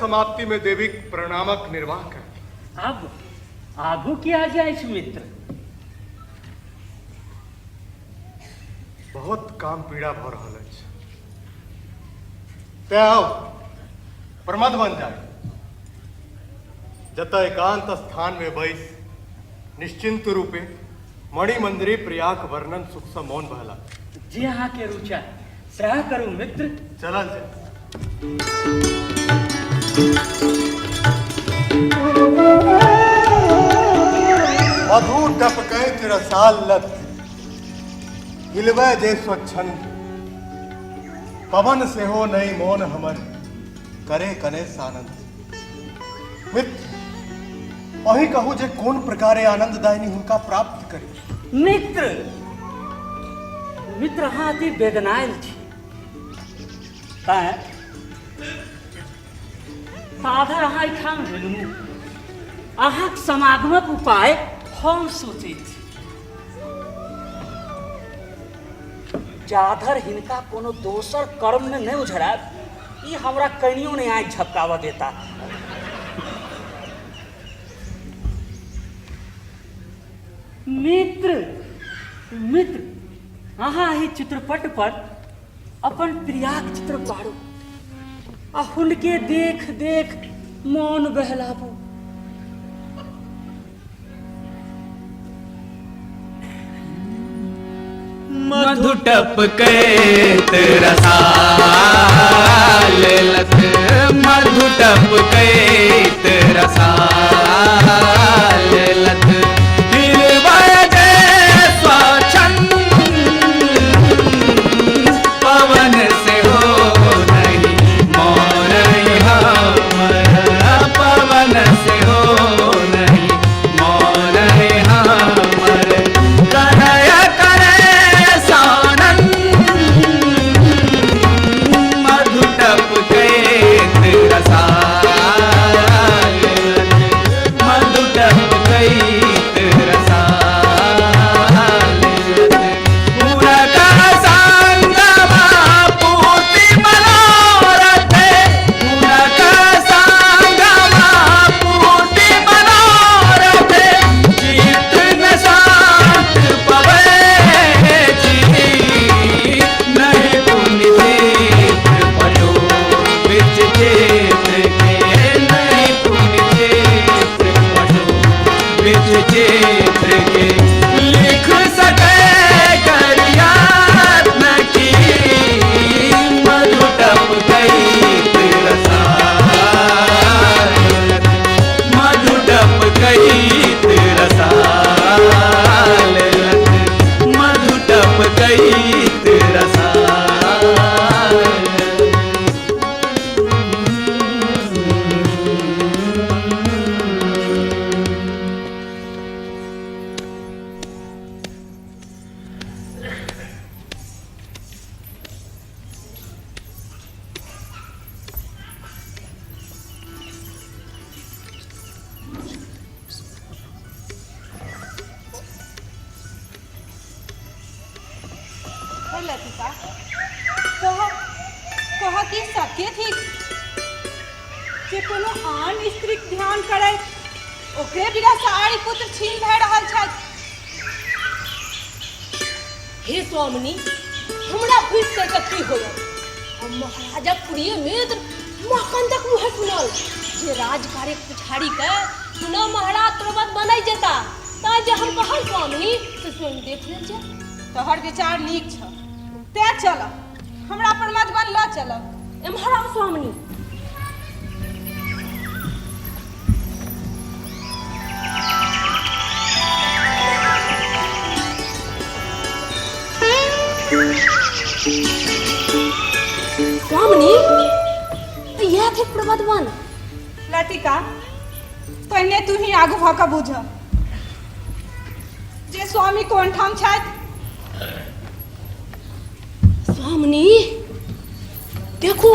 समाप्ति में देवी प्रणामक निर्वाह कर। अब आगू किया जाए मित्र। बहुत काम पीड़ा भ रहा है। त्याव प्रमद बन जाए जत एकांत स्थान में बैस निश्चिंत रूपे मणि मंदिरे प्रयाग वर्णन सुख सा मौन बहला। जी हाँ के रुचा सह करूं मित्र। चलल जाए। मधु टपकै तिरसाल लत हिलवै जे स्वच्छंद पवन से हो नई मौन हमर करे कने सानंद। मित्र वही कहू जे कौन प्रकारे आनंददायिनी हुनका प्राप्त करी। मित्र मित्र हाँ अति वेदनायल छी। साधर अहाँ ठाम भेलू अहाँक समागमक उपाय हम सोचे छी। जाधर हिनका कोनो दोसर कर्म में नहीं उझराब ई हमरा कनियो नहीं आँख झपकावा देता। मित्र मित्र अहाँ ही चित्रपट पर अपन प्रियाक चित्र पाड़ू आ हुनके देख देख मौन बहलाबू। मधु टपकैत रसाल लत मधु टपकैत रसाल लत हिलवै जे स्वच्छंद पवन से हो नहीं मौन हमर पवन से हो नहीं मौन हमर कन्हैया मधु टपकैत रसाल लतिका कह कि सत्य थी जे कोनो आन स्त्रीक ध्यान करे ओकरे बिना सारी पुत्र छीन भए रहल छथि। हे स्वामिनी हमरा भूत के की होय हम महाराजा प्रिय मित्र महकंदक मुहे सुनल जे राजकार्य पुछाड़ी के सुना महाराज तुरंत बनाई जेता ता जे हम कहल स्वामिनी से स्वयं देख ले जे तोहर विचार नीक छ ते चल हमरा पर मत बन ल चल एम्हरा स्वामिनी। स्वामिनी यह थे प्रबंधवन लतिका पहले तू ही आगू भका बुझ जे स्वामी कोन ठाम छथि। स्वामिनी देखो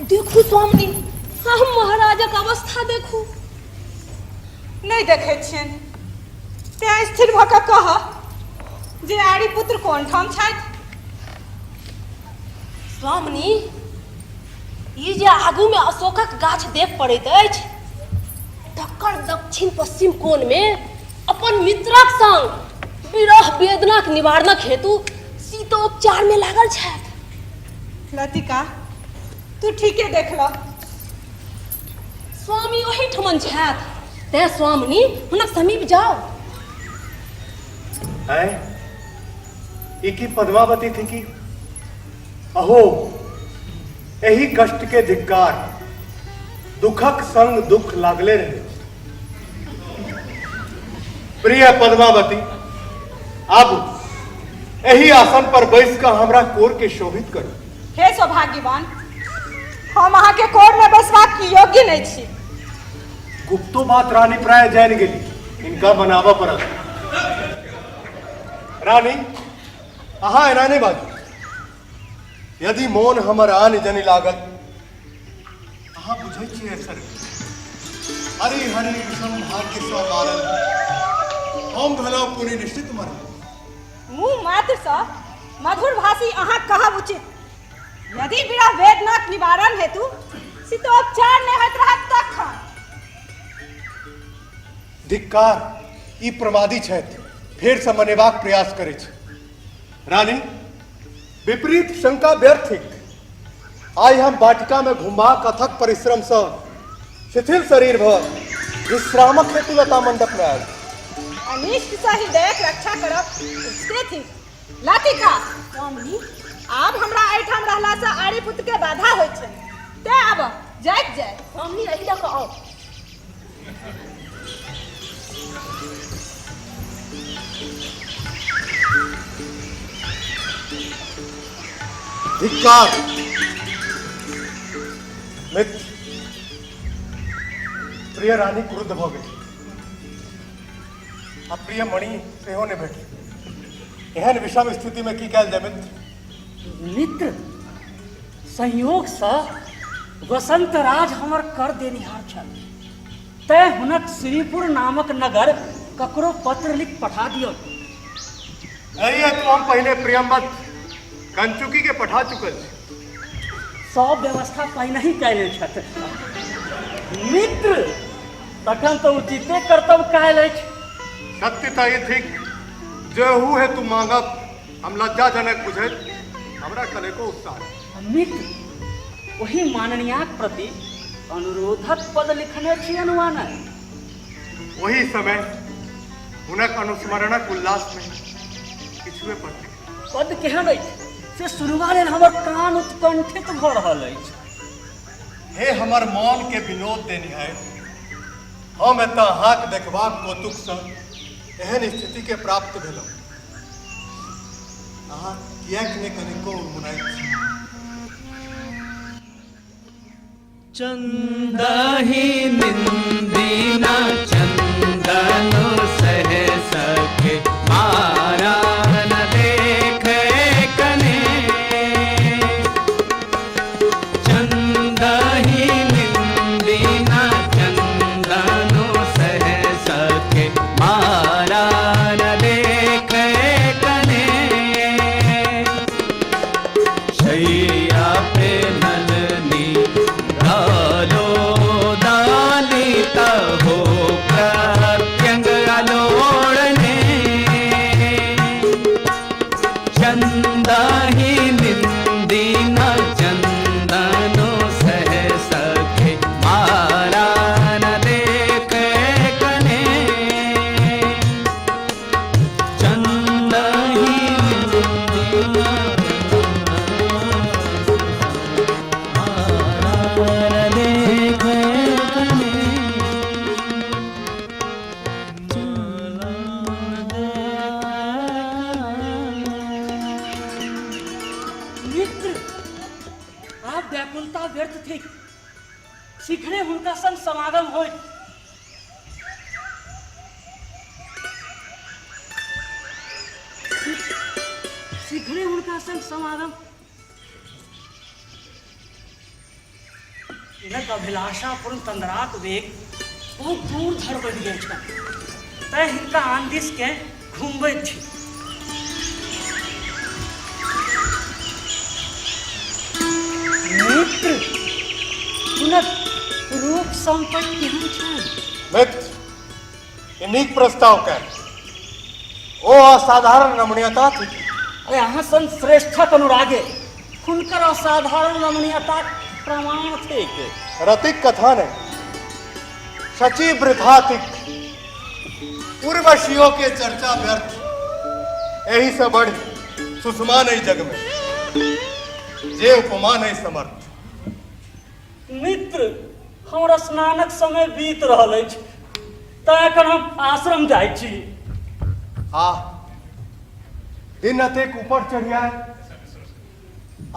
देखो स्वामिनी हम महाराजक अवस्था देखो नहीं देखे छियन ते स्थिर भका कह जे आरी पुत्र कोन ठाम छथि। स्वामिनी ई जे आगू में अशोकक गाछ देख पड़ैत अछि, तकर दक्षिण पश्चिम कोण में अपन मित्रक संग विरह वेदनाक निवारणक हेतु शीतोपचार में लागल छथि। लतिका, तू ठीके देख ल। स्वामी वही ठमन छथि, ते स्वामिनी हुनक समीप जाओ। है इकी पद्मावती थी कि अहो यही कष्ट के धिक्कार, दुखक संग दुख लागले रहे। प्रिय पद्मावती, अब यही आसन पर बैस कर हमरा कोर के शोभित करो। हे सौभाग्यवान, हम अहाँ के कोर में बसबाक की योग्य नहीं छी। गुप्तो बात रानी प्राय जान गेली, इनका बनावा पड़ल। रानी अहाँ एना नहीं बाजू। यदि मोन हमर आन जनि लागल, अहाँ बुझे छियै सर, हरि हरि विषम भाग्य सो मारल, हम भलो पुनि निश्चित मरल। मुंह मात्र सँ मधुर भाषी अहाँ कहब उचित। यदि विरह वेदनाक निवारण हेतु शीतोपचार नहि होइत रहत तखन। धिक्कार, ई प्रमादी छथि, फेर से मनेबाक प्रयास करै छै। रानी विपरीत शंका व्यर्थ थिक। आइ हम वाटिका में घुमा कथक परिश्रम से शिथिल शरीर भ विश्रामक हेतु लता मंडप में आयल। अनिष्ट से हृदयक रक्षा करब उचिते थी। लतिका, स्वामिनी आब हमरा एहिठाम रहला से आर्य पुत्र के बाधा होइत छै, ते आब जाइत जाय। स्वामिनी एहि लऽ कऽ आउ। धिक्कार मित्र, प्रिय रानी क्रुद्ध भ गेल, आ प्रिय मणि सेहो ने भेटल। एहन विषम स्थिति में की कयल जाय मित्र? मित्र, संयोग से वसंत राज हमर कर देनिहार छल, तै हुनक श्रीपुर नामक नगर ककरो पत्र लिख पठा दियो। नहीं है तो हम पहले प्रियम्बत कंचुकी के पठा चुकल छी। सब व्यवस्था पहले ही कैले छथि। मित्र, तखन तो उचिते कर्तव्य कायल अछि। सत्य तो ये थिक, जेहू है तू मांगब हम लज्जाजनक बुझैत हमरा कनेको उत्साह। मित्र, वही माननीयाक प्रति अनुरोधक पद लिखने छी अनुमानक। वही समय हुनक अनुस्मरणक उल्लास में किछुए पड़ते पद केहन अछि से सुनबा लेल हमर कान उत्कंठित भ रहल अछि। हे हमर मौन के विनोद देनी है, हम एतऽ अहाँक देखबाक कौतुक सँ एहन स्थिति के प्राप्त भेलहुँ। अहाँ किएक ने कनिको मुनाइत छी? चंदहि निंदिना चंदनु सह सके मारा न देखे कने। चंदहि निंदिना चंदनु सह सके मारा न देखे कने। शैया पे नलनी डालो दालिता हो प्रत्यंग अलोड़ने। चंदाही निंदिना चंदनो सह सके मारा न देखे कने। चंदाही निंदिना मित्र, आप व्याकुलता व्यर्थ थे, शीघ्रे हुनका संग समागम होय। शीघ्रे हुनका संग समागम। इनक अभिलाषा पूर्ण तंद्राक वेग बहुत दूर धर बढ़ि गेल छल, तैं हिनका आन दिस के घुमबैत छी। मित्र, संपत्ति केहन छै? मित्र, ये नीक प्रस्ताव कर। ओ असाधारण रमणीयता थी। अरे अहाँ सन श्रेष्ठक अनुरागे हुनकर असाधारण रमणीयताक प्रमाण थिक। रतिक कथा ने शची वृथातिक पूर्वशियों के चर्चा व्यर्थ, यही से बढ़ी सुषमा नहीं जग में, जे उपमा नहीं समर्थ। मित्र, हमरा स्नानक समय बीत रहल अछि, तैं एखन हम आश्रम जाइ छी। दिन अतेक ऊपर चढ़िया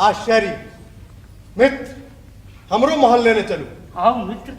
आश्चर्य। मित्र, हमरो महल लेने चलू। आओ मित्र।